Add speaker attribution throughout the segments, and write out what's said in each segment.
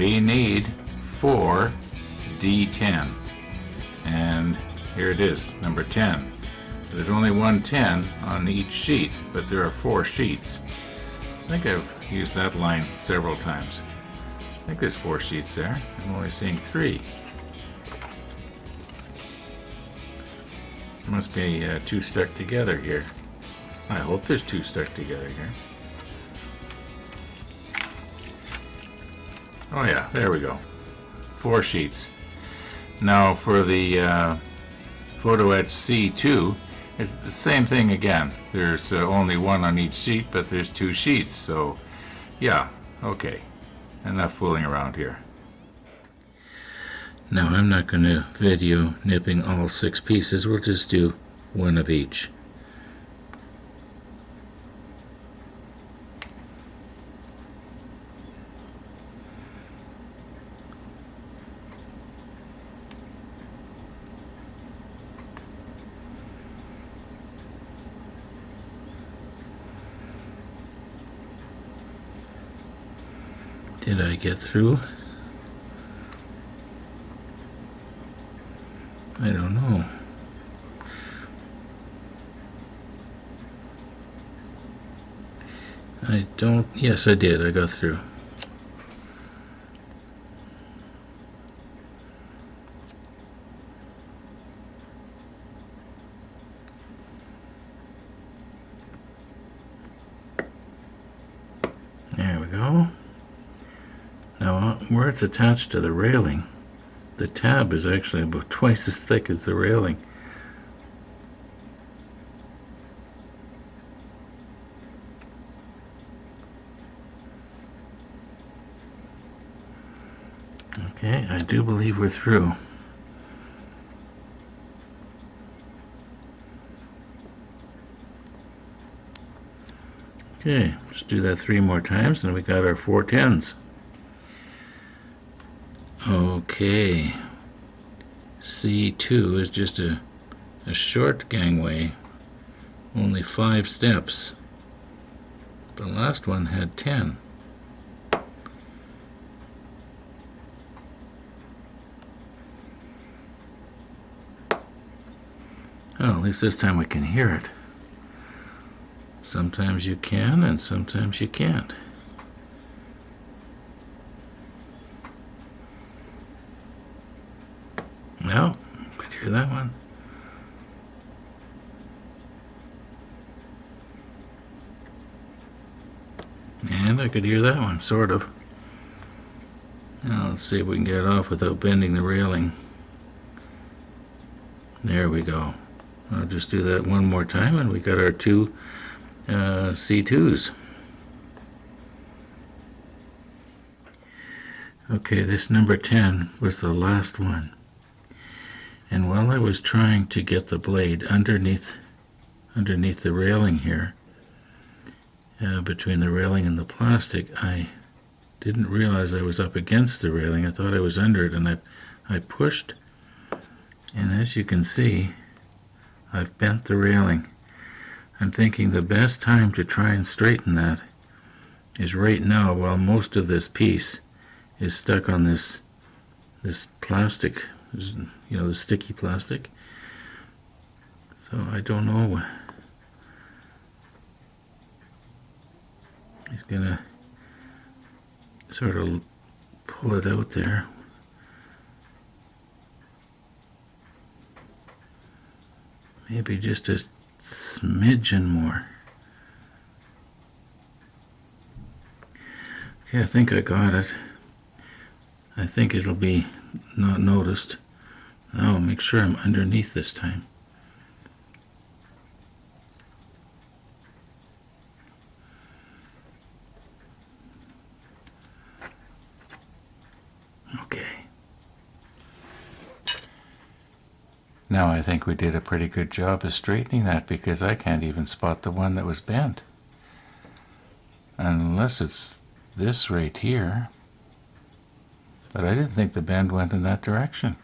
Speaker 1: we need 4D10. And here it is, number 10. There's only one 10 on each sheet, but there are 4 sheets. I think I've used that line several times. I think there's 4 sheets there. I'm only seeing 3. There must be 2 stuck together here. I hope there's 2 stuck together here. Oh yeah, there we go. 4 sheets. Now for the Photo Etch C2, it's the same thing again. There's only 1 on each sheet, but there's 2 sheets. So yeah, okay. Enough fooling around here. Now I'm not going to video nipping all 6 pieces. We'll just do 1 of each. Did I get through? I don't know. Yes, I did. I got through. There we go. Now, where it's attached to the railing, the tab is actually about twice as thick as the railing. Okay, I do believe we're through. Okay, just do that 3 more times and we got our 4 10s. Okay, C2 is just a short gangway, only 5 steps. The last one had 10. Well, at least this time we can hear it. Sometimes you can and sometimes you can't. Well, could hear that one. And I could hear that one, sort of. Now let's see if we can get it off without bending the railing. There we go. I'll just do that 1 more time and we got our 2 C2s. Okay, this number 10 was the last one. And while I was trying to get the blade underneath the railing here, between the railing and the plastic, I didn't realize I was up against the railing. I thought I was under it, and I pushed, and as you can see, I've bent the railing. I'm thinking the best time to try and straighten that is right now, while most of this piece is stuck on this plastic, you know, the sticky plastic. So I don't know. He's gonna sort of pull it out there. Maybe just a smidgen more. Okay, I think I got it. I think it'll be not noticed. Now I'll make sure I'm underneath this time. Okay. Now I think we did a pretty good job of straightening that, because I can't even spot the one that was bent. Unless it's this right here. But I didn't think the bend went in that direction.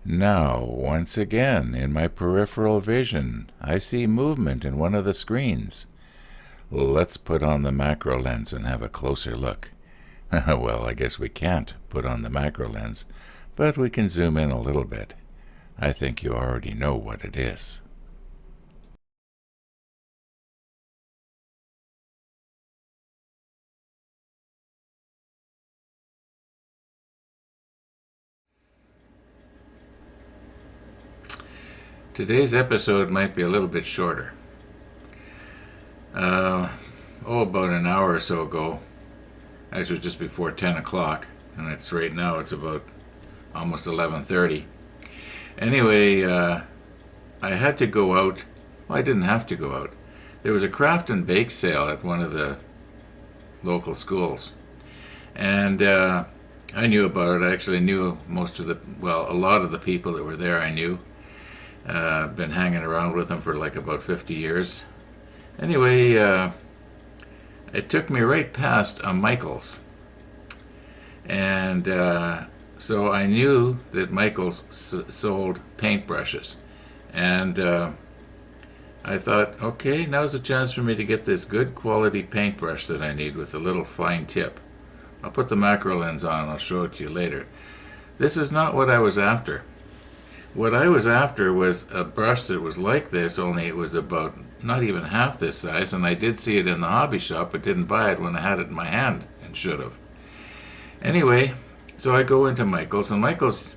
Speaker 1: Now, once again, in my peripheral vision, I see movement in one of the screens. Let's put on the macro lens and have a closer look.
Speaker 2: Well, I guess we can't put on the macro lens, but we can zoom in a little bit. I think you already know what it is.
Speaker 1: Today's episode might be a little bit shorter. About an hour or so ago, actually just before 10 o'clock, and it's right now, it's about almost 11:30. Anyway, I had to go out. Well, I didn't have to go out. There was a craft and bake sale at one of the local schools, and I knew about it. I actually knew a lot of the people that were there I knew. Been hanging around with them for like about 50 years. Anyway, it took me right past a Michael's. And so I knew that Michael's sold paintbrushes. And I thought, okay, now's a chance for me to get this good quality paintbrush that I need with a little fine tip. I'll put the macro lens on, I'll show it to you later. This is not what I was after. What I was after was a brush that was like this, only it was about not even half this size, and I did see it in the hobby shop, but didn't buy it when I had it in my hand, and should have. Anyway, so I go into Michael's, and Michael's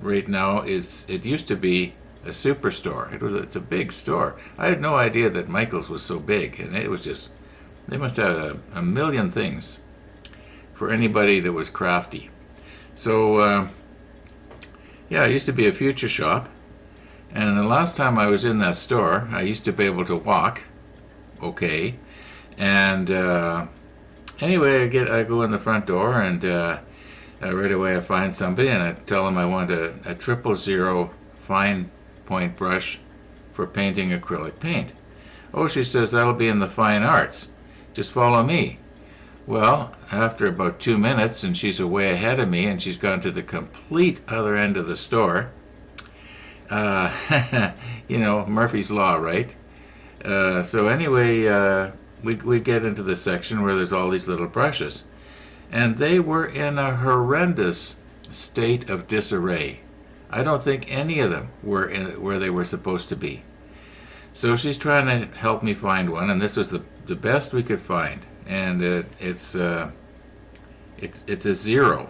Speaker 1: right now it used to be a superstore. It's a big store. I had no idea that Michael's was so big, and it was just, they must have a million things for anybody that was crafty. So, yeah, it used to be a future shop. And the last time I was in that store, I used to be able to walk, okay. And anyway, I go in the front door, and right away I find somebody, and I tell them I want a 000 fine point brush for painting acrylic paint. Oh, she says, that'll be in the fine arts. Just follow me. Well, after about 2 minutes, and she's way ahead of me, and she's gone to the complete other end of the store. Murphy's Law, right? So anyway, we get into the section where there's all these little brushes. And they were in a horrendous state of disarray. I don't think any of them were where they were supposed to be. So she's trying to help me find one, and this was the best we could find. And it's a 0.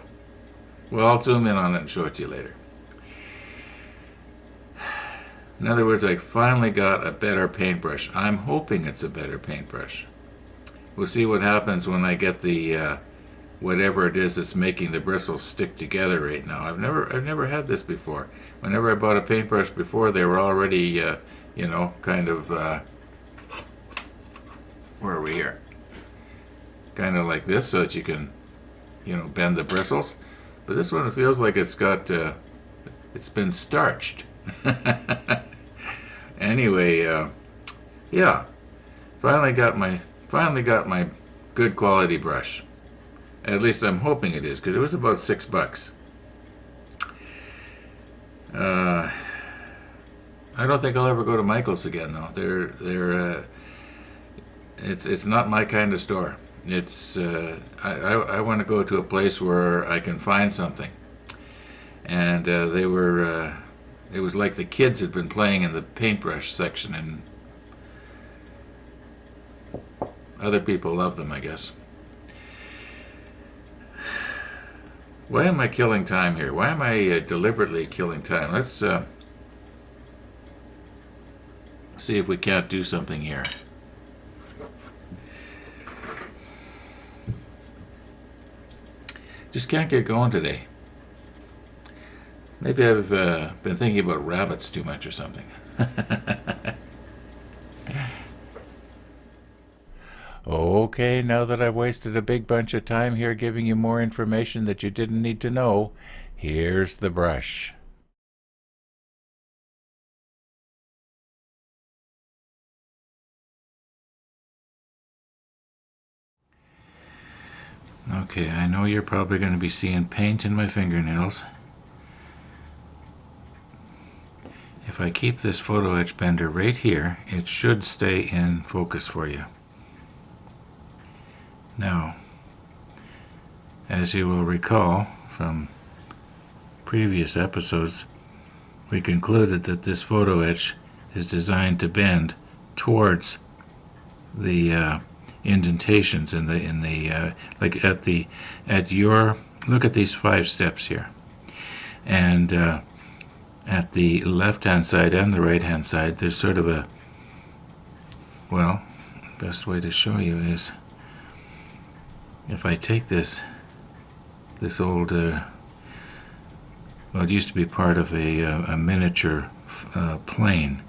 Speaker 1: Well, I'll zoom in on it and show it to you later. In other words, I finally got a better paintbrush. I'm hoping it's a better paintbrush. We'll see what happens when I get the whatever it is that's making the bristles stick together right now. I've never had this before. Whenever I bought a paintbrush before, they were already kind of where are we here? Kind of like this, so that you can bend the bristles. But this one feels like it's been starched. Anyway, yeah, finally got my good quality brush. At least I'm hoping it is, because it was about $6. I don't think I'll ever go to Michael's again, though. It's not my kind of store. It's I want to go to a place where I can find something. And it was like the kids had been playing in the paintbrush section, and other people love them, I guess. Why am I killing time here? Why am I deliberately killing time? Let's see if we can't do something here. Just can't get going today. Maybe I've been thinking about rabbits too much or something.
Speaker 2: Okay, now that I've wasted a big bunch of time here giving you more information that you didn't need to know, here's the brush.
Speaker 1: Okay, I know you're probably going to be seeing paint in my fingernails. If I keep this photo etch bender right here, it should stay in focus for you. Now, as you will recall from previous episodes, we concluded that this photo etch is designed to bend towards the indentations in the like at your look at these 5 steps here, and at the left hand side and the right hand side there's sort of a, well, the best way to show you is if I take this old well, it used to be part of a miniature plane,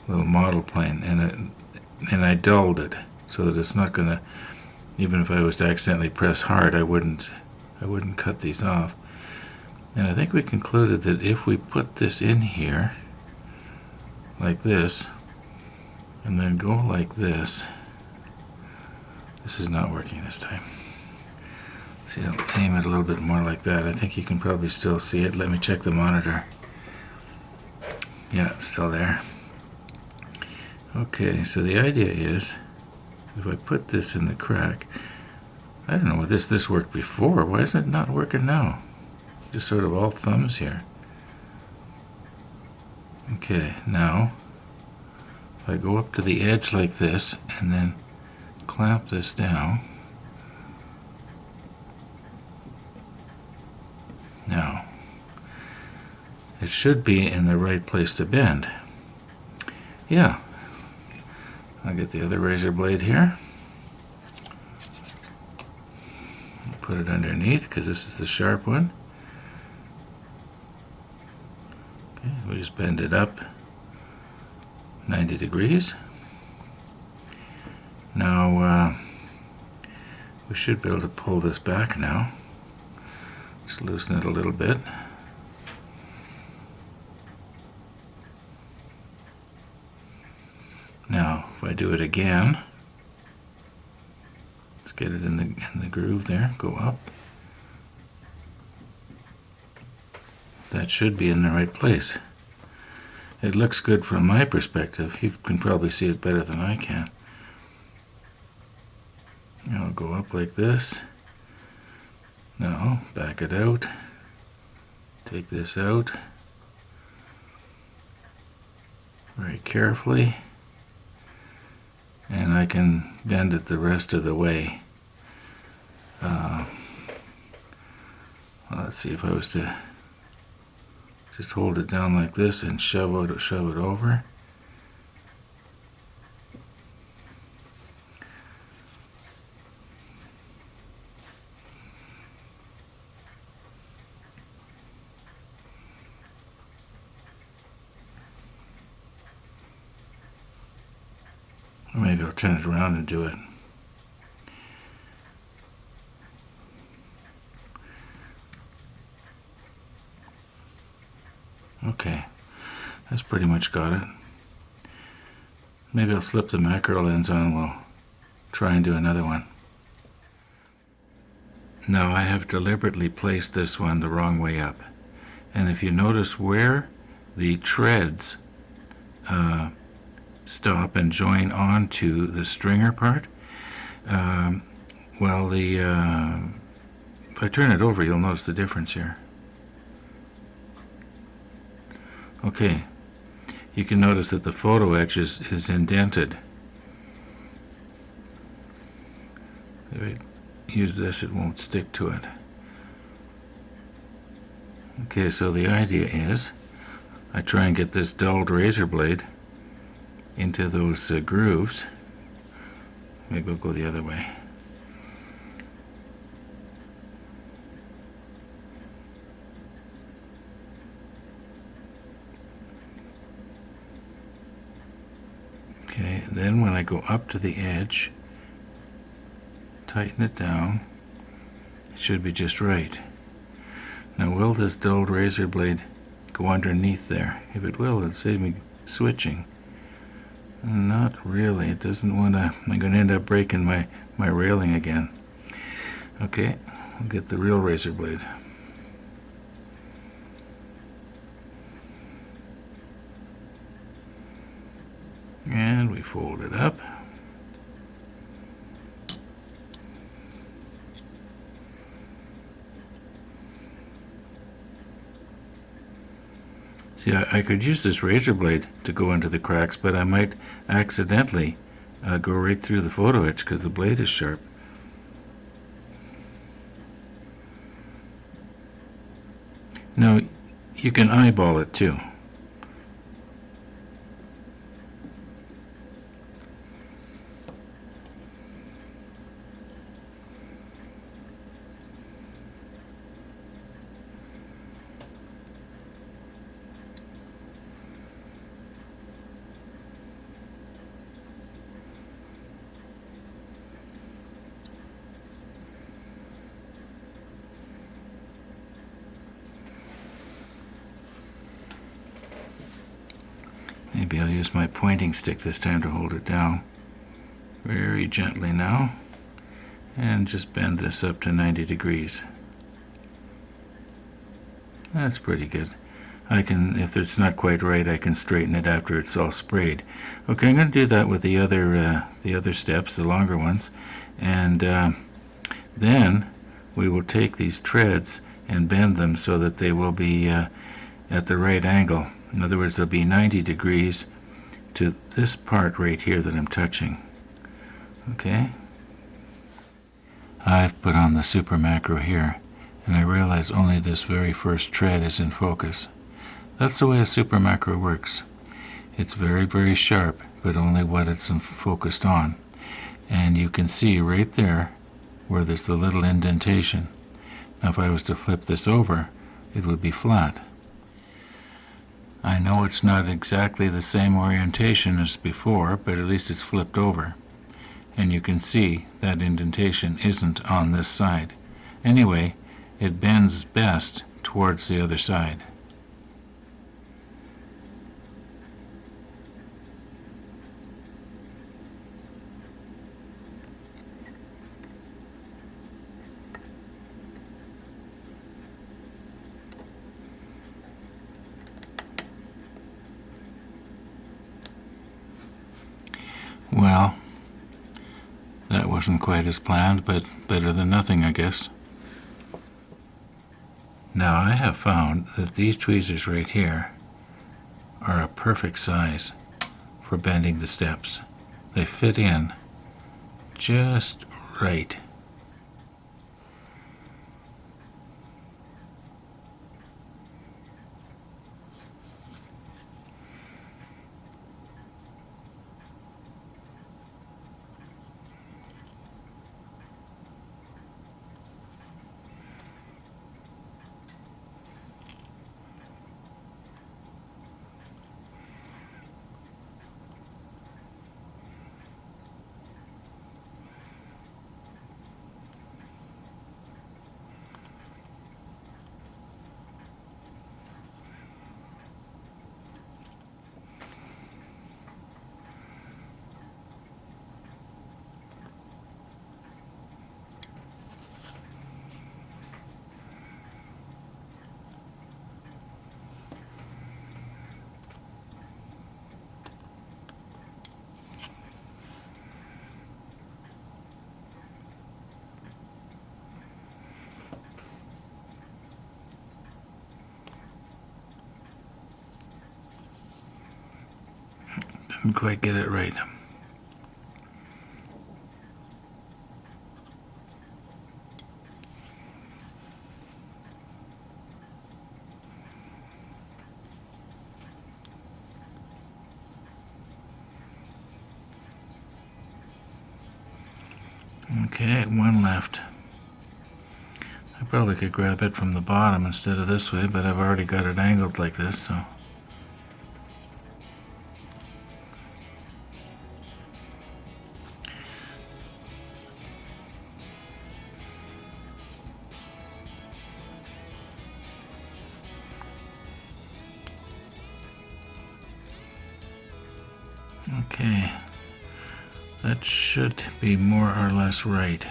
Speaker 1: little model plane, and I dulled it so that it's not gonna, even if I was to accidentally press hard, I wouldn't cut these off. And I think we concluded that if we put this in here like this and then go like this is not working this time. See, I'll aim it a little bit more like that. I think you can probably still see it. Let me check the monitor. Yeah, it's still there. Okay, so the idea is, if I put this in the crack, I don't know what this worked before. Why is it not working now? Just sort of all thumbs here. Okay, now, if I go up to the edge like this and then clamp this down, now, it should be in the right place to bend. Yeah. I'll get the other razor blade here. Put it underneath because this is the sharp one. Okay, we just bend it up 90 degrees. Now, we should be able to pull this back now. Just loosen it a little bit. Now, if I do it again, let's get it in the groove there, go up. That should be in the right place. It looks good from my perspective. You can probably see it better than I can. I'll go up like this. Now, back it out. Take this out very carefully. And I can bend it the rest of the way. Let's see, if I was to just hold it down like this and shove it over. Or maybe I'll turn it around and do it. Okay, that's pretty much got it. Maybe I'll slip the macro lens on, we'll try and do another one. Now I have deliberately placed this one the wrong way up. And if you notice where the treads stop and join onto the stringer part, well, if I turn it over, you'll notice the difference here. Okay, you can notice that the photo etch is indented. If I use this, it won't stick to it. Okay, so the idea is I try and get this dulled razor blade into those grooves. Maybe I'll go the other way. Okay, then when I go up to the edge, tighten it down, it should be just right. Now, will this dulled razor blade go underneath there? If it will, it'll save me switching. Not really. It doesn't want to. I'm going to end up breaking my railing again. Okay, I'll get the real razor blade. And we fold it up. See, I could use this razor blade to go into the cracks, but I might accidentally go right through the photo etch because the blade is sharp. Now, you can eyeball it too. Maybe I'll use my pointing stick this time to hold it down. Very gently now. And just bend this up to 90 degrees. That's pretty good. I can, if it's not quite right, I can straighten it after it's all sprayed. Okay, I'm going to do that with the other steps, the longer ones. And then we will take these treads and bend them so that they will be at the right angle. In other words, they'll be 90 degrees to this part right here that I'm touching. Okay? I've put on the super macro here, and I realize only this very first tread is in focus. That's the way a super macro works. It's very, very sharp, but only what it's focused on. And you can see right there where there's the little indentation. Now if I was to flip this over, it would be flat. I know it's not exactly the same orientation as before, but at least it's flipped over. And you can see that indentation isn't on this side. Anyway, it bends best towards the other side. Well, that wasn't quite as planned, but better than nothing, I guess. Now I have found that these tweezers right here are a perfect size for bending the steps. They fit in just right. Didn't quite get it right. Okay, one left. I probably could grab it from the bottom instead of this way, but I've already got it angled like this, so. Okay, that should be more or less right.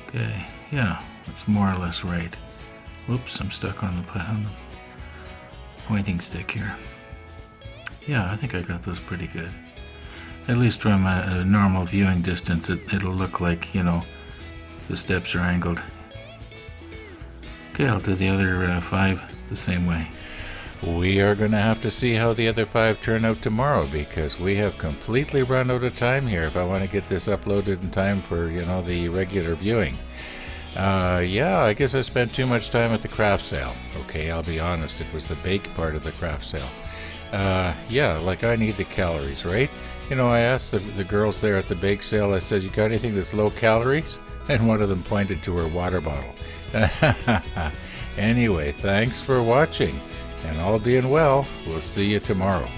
Speaker 1: Okay, yeah, that's more or less right. Whoops, I'm stuck on the pointing stick here. Yeah, I think I got those pretty good. At least from a normal viewing distance, it'll look like, you know, the steps are angled. Okay, I'll do the other 5 the same way.
Speaker 2: We are going to have to see how the other 5 turn out tomorrow, because we have completely run out of time here if I want to get this uploaded in time for, the regular viewing. Yeah, I guess I spent too much time at the craft sale. Okay, I'll be honest, it was the bake part of the craft sale. Yeah, like I need the calories, right? I asked the girls there at the bake sale, I said, you got anything that's low calories? And one of them pointed to her water bottle. Anyway, thanks for watching. And all being well, we'll see you tomorrow.